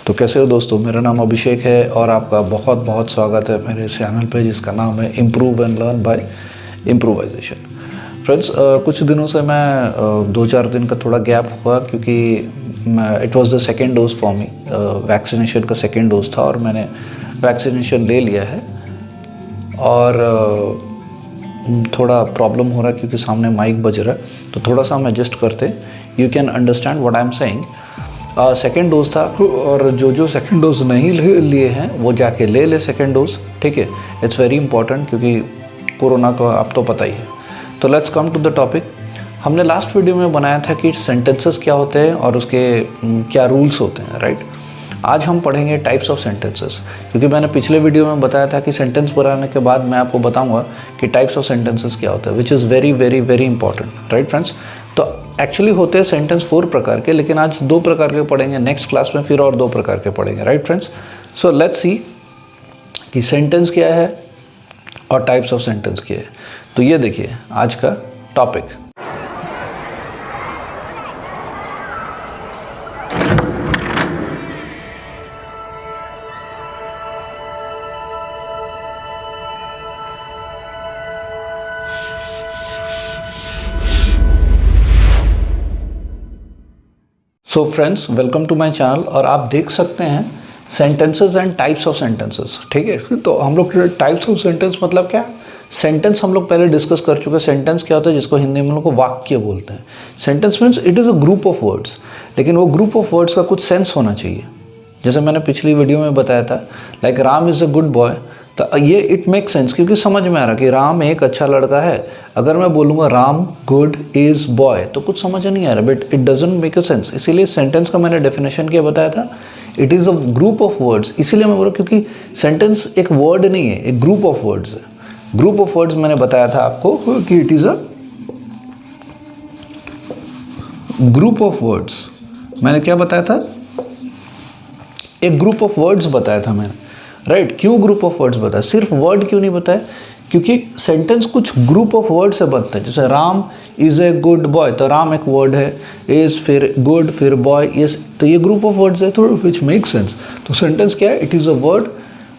तो कैसे हो दोस्तों, मेरा नाम अभिषेक है और आपका बहुत बहुत स्वागत है मेरे चैनल पे जिसका नाम है improve and learn by improvisation. Friends, कुछ दिनों से मैं 2-4 दिन का थोड़ा गैप हुआ क्योंकि it was the second dose for me. Vaccination का सेकेंड डोज था और मैंने वैक्सीनेशन ले लिया है और थोड़ा प्रॉब्लम हो रहा है क्योंकि सामने माइक बज रहा है, तो थोड़ा सा हम एडजस्ट करते, you can understand what I am saying. Second dose था और जो सेकेंड डोज नहीं लिए हैं वो जाके ले सेकेंड डोज, ठीक है। इट्स वेरी इंपॉर्टेंट क्योंकि कोरोना का आप तो पता ही है। तो let's come to the topic. हमने लास्ट वीडियो में बनाया था कि सेंटेंसेस क्या होते हैं और उसके क्या रूल्स होते हैं, राइट। आज हम पढ़ेंगे टाइप्स ऑफ सेंटेंसेस, क्योंकि मैंने पिछले वीडियो में बताया था कि सेंटेंस बनाने के बाद मैं आपको बताऊंगा कि टाइप्स ऑफ सेंटेंसेस क्या होता है, which is very very very important, right friends. तो एक्चुअली होते हैं सेंटेंस 4 प्रकार के, लेकिन आज 2 प्रकार के पढ़ेंगे, नेक्स्ट क्लास में फिर और 2 प्रकार के पढ़ेंगे, right friends. So let's see कि सेंटेंस क्या है और टाइप्स ऑफ सेंटेंस क्या है। तो ये देखिए आज का topic. So friends, welcome to my channel. और आप देख सकते हैं sentences and types of sentences, ठीक है। तो हम लोग टाइप्स ऑफ सेंटेंस मतलब क्या, सेंटेंस हम लोग पहले डिस्कस कर चुके हैं। सेंटेंस क्या होता है, जिसको हिंदी में हम लोग को वाक्य बोलते हैं। Sentence means it is a group of words, लेकिन वो ग्रुप ऑफ वर्ड्स का कुछ सेंस होना चाहिए। जैसे मैंने पिछली वीडियो में बताया था, like Ram is a good boy, तो ये इट मेक सेंस क्योंकि समझ में आ रहा कि राम एक अच्छा लड़का है। अगर मैं बोलूँगा राम गुड इज़ बॉय तो कुछ समझ नहीं आ रहा, but it doesn't make a sense. इसीलिए सेंटेंस का मैंने डेफिनेशन क्या बताया था, it is a group of words. इसीलिए मैं बोल रहा हूँ क्योंकि सेंटेंस एक वर्ड नहीं है, एक ग्रुप ऑफ वर्ड्स है। ग्रुप ऑफ वर्ड्स मैंने बताया था आपको कि it is a group of words. मैंने क्या बताया था, एक ग्रुप ऑफ वर्ड्स बताया था मैंने, राइट। क्यों ग्रुप ऑफ वर्ड्स बताया, सिर्फ वर्ड क्यों नहीं बताया, क्योंकि सेंटेंस कुछ ग्रुप ऑफ वर्ड से बनता है। जैसे Ram is a good boy, तो राम एक वर्ड है, इज़ फिर गुड फिर बॉय, यस, तो ये ग्रुप ऑफ वर्ड्स है, तो विच मेक सेंस। तो सेंटेंस क्या है, it is a word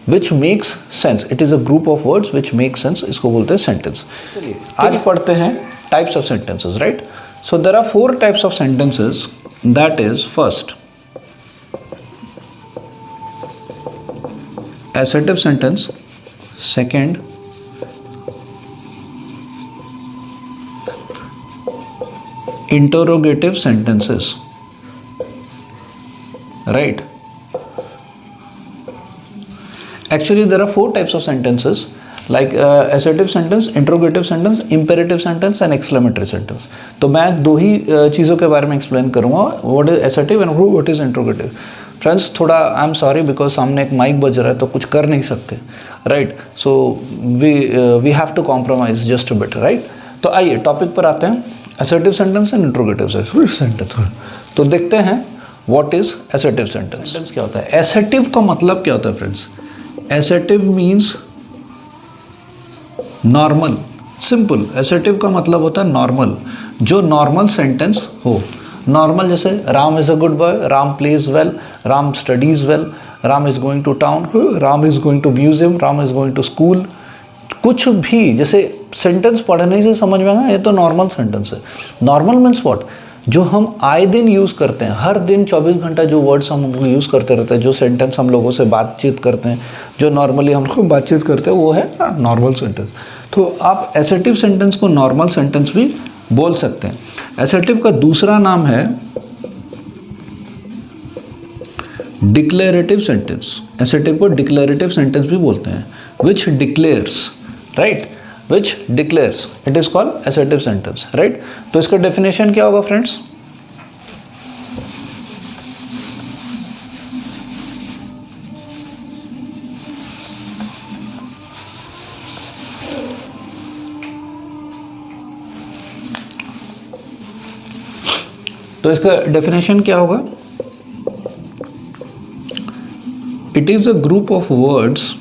which makes sense, it is a group of words which make sense, इसको बोलते हैं सेंटेंस। चलिए आज पढ़ते हैं types of sentences, right. So there are 4 types of sentences, that is first assertive sentence, second interrogative sentences, right. Actually there are 4 types of sentences, like assertive sentence, interrogative sentence, imperative sentence and exclamatory sentence. तो मैं 2 ही चीज़ों के बारे में explain करूँगा, what is assertive and what is interrogative. Friends, थोड़ा I am sorry because सामने एक माइक बज रहा है तो कुछ कर नहीं सकते, right. So we have to compromise just a bit, right. तो आइए टॉपिक पर आते हैं, assertive sentence and interrogative sentence. तो देखते हैं what is assertive sentence. Sentence क्या होता है, असर्टिव का मतलब क्या होता है friends, assertive means normal, simple. Assertive का मतलब होता है नॉर्मल, जो नॉर्मल सेंटेंस हो। नॉर्मल जैसे Ram is a good boy, Ram plays well, Ram studies well, Ram is going to town, Ram is going to museum, Ram is going to school. कुछ भी जैसे सेंटेंस पढ़ने से समझ में आना, ये तो नॉर्मल सेंटेंस है। नॉर्मल मीन्स व्हाट, जो हम आए दिन यूज़ करते हैं, हर दिन 24 घंटा जो वर्ड्स हम यूज़ करते रहते हैं, जो सेंटेंस हम लोगों से बातचीत करते हैं, जो नॉर्मली हम लोग बातचीत करते हैं, वो है नॉर्मल सेंटेंस। तो आप असर्टिव सेंटेंस को नॉर्मल सेंटेंस भी बोल सकते हैं। असर्टिव का दूसरा नाम है डिक्लेरेटिव सेंटेंस। असर्टिव को डिक्लेरेटिव सेंटेंस भी बोलते हैं, which declares, right, which declares, it is called assertive sentence, right. तो इसका डेफिनेशन क्या होगा फ्रेंड्स, तो इसका डेफिनेशन क्या होगा, it is a group of words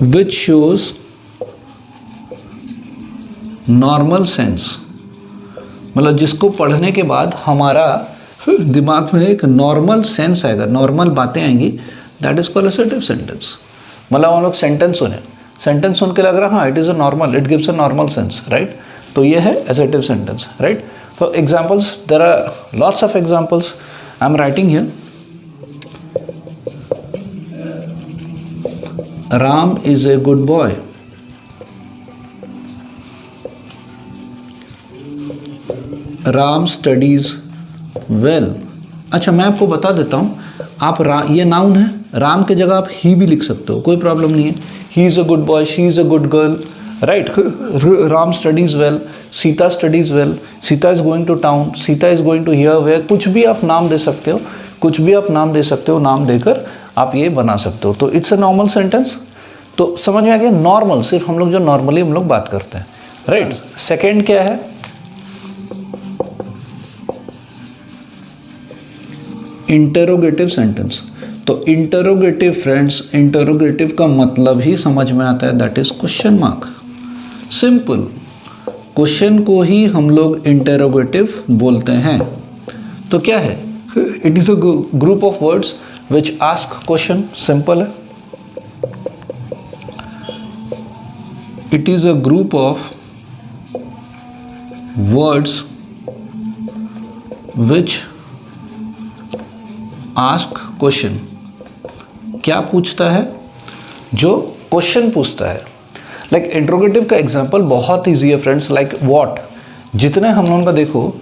which shows normal sense मतलब जिसको पढ़ने के बाद हमारा दिमाग में एक नॉर्मल सेंस आएगा, नॉर्मल बातें आएंगी, that is called assertive sentence. मतलब हम लोग सेंटेंस सुने, सेंटेंस सुन के लग रहा है हाँ it is a normal, it gives a normal sense, right. तो ये है assertive sentence, right. For examples there are lots of examples I am writing here. Ram is a good boy. Ram studies well. अच्छा मैं आपको बता देता हूँ, आप ये नाउन है, राम के जगह आप ही भी लिख सकते हो, कोई प्रॉब्लम नहीं है। He is a good boy, she is a good girl, right. Ram studies well, Sita studies well, Sita is going to town, Sita is going to here where, कुछ भी आप नाम दे सकते हो, कुछ भी आप नाम दे सकते हो, नाम देकर आप ये बना सकते हो। तो इट्स अ नॉर्मल सेंटेंस। तो समझ में आ गया, नॉर्मल सिर्फ हम लोग जो नॉर्मली हम लोग बात करते हैं, राइट। सेकेंड क्या है, इंटरोगेटिव सेंटेंस। तो इंटरोगेटिव फ्रेंड्स, इंटरोगेटिव का मतलब ही समझ में आता है, that is question mark. Simple, question को ही हम लोग इंटरोगेटिव बोलते हैं। तो क्या है, it is a group of words which ask question, simple है। It is a group of words which ask question. क्या पूछता है, जो क्वेश्चन पूछता है। लाइक इंट्रोगेटिव का एग्जाम्पल बहुत ईजी है फ्रेंड्स, लाइक व्हाट। जितने हम लोगों का देखो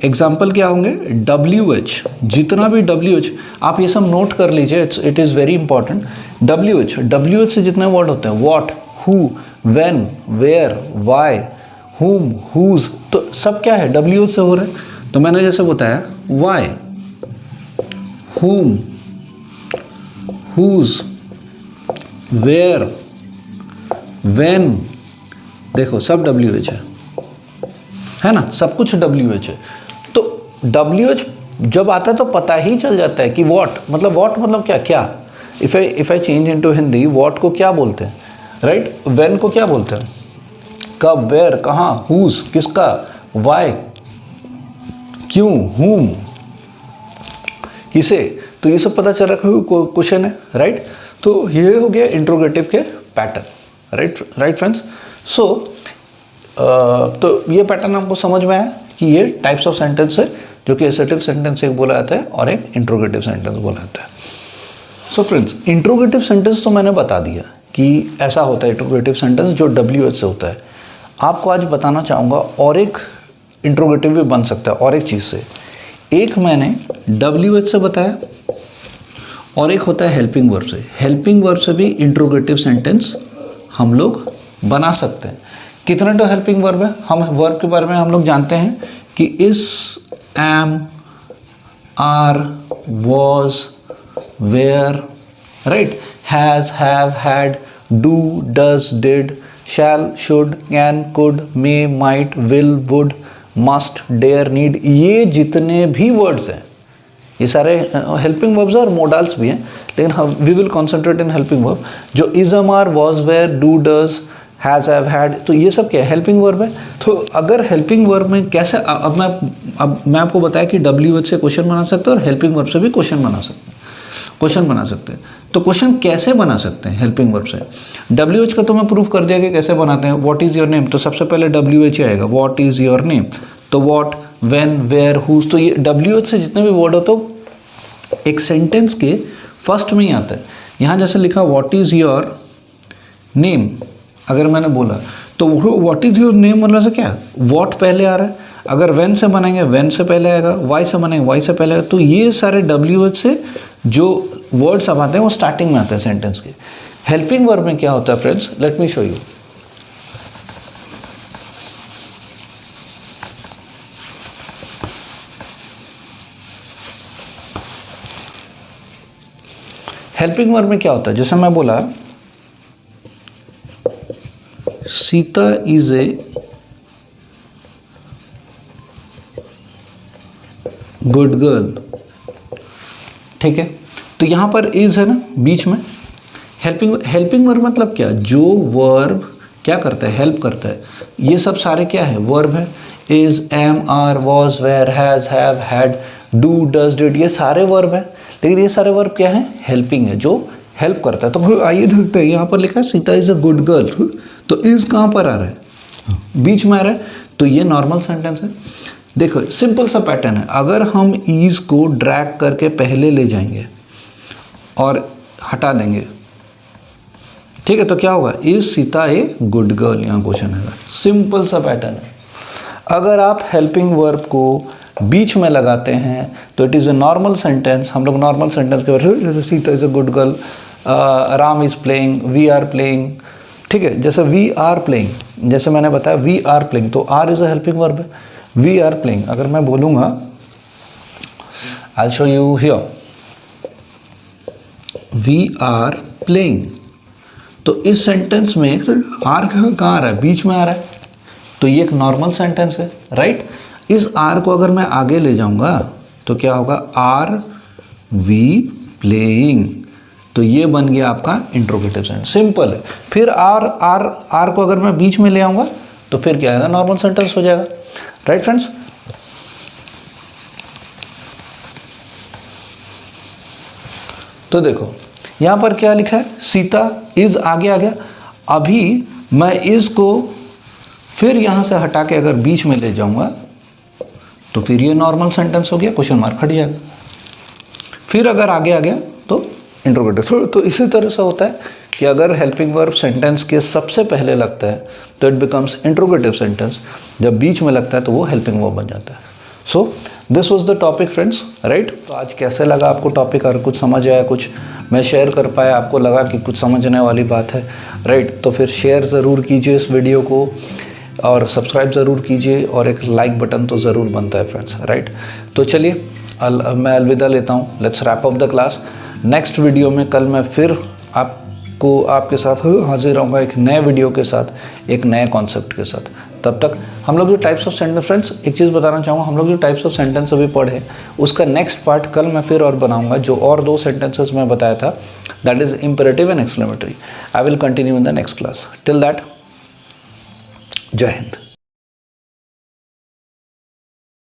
एग्जाम्पल क्या होंगे, WH, जितना भी WH आप ये सब नोट कर लीजिए, it is very important. WH से जितने वर्ड होते हैं, what, who, when, where, why, whom, whose, तो सब क्या है, WH से हो रहे हैं। तो मैंने जैसे बताया why, whom, whose, where, when, देखो सब WH है ना, सब कुछ WH है। तो WH जब आता है तो पता ही चल जाता है कि what मतलब क्या क्या। If I change into Hindi, what को क्या बोलते हैं, राइट। when को क्या बोलते हैं, कब, where कहाँ, whose किसका, why क्यों, whom किसे। तो ये सब पता चल रहा है क्वेश्चन है, राइट। तो ये हो गया इंट्रोगेटिव के पैटर्न, राइट फ्रेंड्स। सो तो ये पैटर्न आपको समझ में आया कि ये टाइप्स ऑफ सेंटेंस है, जो कि असर्टिव सेंटेंस एक बोला जाता है और एक इंट्रोगेटिव सेंटेंस बोला जाता है। सो फ्रेंड्स, इंट्रोगेटिव सेंटेंस तो मैंने बता दिया कि ऐसा होता है इंट्रोगेटिव सेंटेंस जो WH से होता है। आपको आज बताना चाहूँगा और एक इंट्रोगेटिव भी बन सकता है और एक चीज़ से। एक मैंने WH से बताया और एक होता है हेल्पिंग वर्ब से। हेल्पिंग वर्ब से भी इंट्रोगेटिव सेंटेंस हम लोग बना सकते हैं। कितने तो हेल्पिंग वर्ब है, हम वर्ब के बारे में हम लोग जानते हैं कि is, am, are, was, were, right, has, have, had, do, does, did, shall, should, can, could, may, might, will, would, must, dare, need, ये जितने भी वर्ड्स हैं ये सारे हेल्पिंग वर्ब्स और मोडाल्स भी हैं, लेकिन हम we will concentrate in helping verb. जो is, am, are, was, were, do, does, has, have, had, तो ये सब क्या है, हेल्पिंग वर्ब है। तो अगर हेल्पिंग वर्ब में कैसे, अब मैं आपको बताया कि WH से क्वेश्चन बना सकते हैं और हेल्पिंग वर्ब से भी क्वेश्चन बना सकते हैं। तो क्वेश्चन कैसे बना सकते हैं हेल्पिंग वर्ब से। WH का तो मैं प्रूफ कर दिया कि कैसे बनाते हैं। व्हाट इज़ योर नेम, तो सबसे पहले WH आएगा, व्हाट इज़ योर नेम। तो व्हाट, व्हेन, वेयर, हुज, तो ये WH से जितने भी वर्ड हो तो एक सेंटेंस के फर्स्ट में ही आता है। यहाँ जैसे लिखा व्हाट इज़ योर नेम, अगर मैंने बोला तो व्हाट इज़ योर नेम मतलब से क्या, व्हाट पहले आ रहा है। अगर व्हेन से बनाएंगे व्हेन से पहले आएगा, वाई से बनाएंगे वाई से पहले आएगा। तो ये सारे WH से जो वर्ड्स अब आते हैं वो स्टार्टिंग में आते हैं सेंटेंस के। हेल्पिंग वर्ब में क्या होता है friends, let me show you. Helping verb में क्या होता है, जैसे मैं बोला Sita is a good girl, ठीक है। तो यहां पर इज है ना बीच में। हेल्पिंग वर्ब मतलब क्या, जो वर्ब क्या करता है, हेल्प करता है। ये सब सारे क्या है, वर्ब है। Is, am, are, was, were, has, have, had, do, does, did, ये सारे वर्ब है। लेकिन ये सारे वर्ब क्या है? हेल्पिंग है, जो हेल्प करता है। तो आइए देखते हैं, यहाँ पर लिखा है Sita is a good girl, तो इज कहाँ पर आ रहा है? बीच में आ रहा है, तो ये नॉर्मल सेंटेंस है। देखो सिंपल सा पैटर्न है, अगर हम इज को ड्रैग करके पहले ले जाएंगे और हटा देंगे, ठीक है, तो क्या होगा? Is Sita a good girl, यहाँ क्वेश्चन है। सिंपल सा पैटर्न है। अगर आप हेल्पिंग वर्ब को बीच में लगाते हैं तो it is a normal sentence. हम लोग नॉर्मल सेंटेंस के बारे में, जैसे Sita is a good girl, Ram is playing, we are playing, ठीक है। जैसे वी आर प्लेइंग, जैसे मैंने बताया वी आर प्लेइंग, तो are is a helping verb है। वी आर प्लेइंग, अगर मैं बोलूँगा I will show you here, we are playing, तो इस सेंटेंस में आर कहाँ आ रहा है? बीच में आ रहा है, तो ये एक नॉर्मल सेंटेंस है, राइट। इस आर को अगर मैं आगे ले जाऊंगा तो क्या होगा? आर वी प्लेइंग, तो ये बन गया आपका इंट्रोगेटिव सेंटेंस। सिंपल है। फिर आर को अगर मैं बीच में ले आऊंगा तो फिर क्या आएगा? नॉर्मल सेंटेंस हो जाएगा, राइट फ्रेंड्स। तो देखो यहाँ पर क्या लिखा है? सीता इज आगे आ गया। अभी मैं इज को फिर यहाँ से हटा के अगर बीच में ले जाऊंगा तो फिर ये नॉर्मल सेंटेंस हो गया, क्वेश्चन मार्क हट जाएगा। फिर अगर आगे आ गया तो इंट्रोगेटिव। तो इसी तरह से होता है कि अगर हेल्पिंग वर्ब सेंटेंस के सबसे पहले लगता है तो इट बिकम्स इंट्रोगेटिव सेंटेंस, जब बीच में लगता है तो वो हेल्पिंग वर्ब बन जाता है। So this was the topic friends, right. तो आज कैसे लगा आपको टॉपिक? और कुछ समझ आया, कुछ मैं शेयर कर पाया, आपको लगा कि कुछ समझने वाली बात है, राइट, तो फिर शेयर ज़रूर कीजिए इस वीडियो को और सब्सक्राइब ज़रूर कीजिए और एक लाइक बटन तो ज़रूर बनता है फ्रेंड्स, राइट। तो चलिए मैं अलविदा लेता हूँ। Let's wrap up the class. Next video में कल मैं फिर आपके साथ हाजिर रहूँगा एक नए वीडियो के साथ, एक नए कॉन्सेप्ट के साथ। तब तक हम लोग जो टाइप्स ऑफ सेंटेंस, फ्रेंड्स एक चीज़ बताना चाहूँगा, हम लोग जो टाइप्स ऑफ सेंटेंस अभी पढ़े उसका नेक्स्ट पार्ट कल मैं फिर और बनाऊँगा। जो और 2 सेंटेंसेस मैं बताया था, that is imperative and exclamatory, I will continue in the next class. Till that, जय हिंद।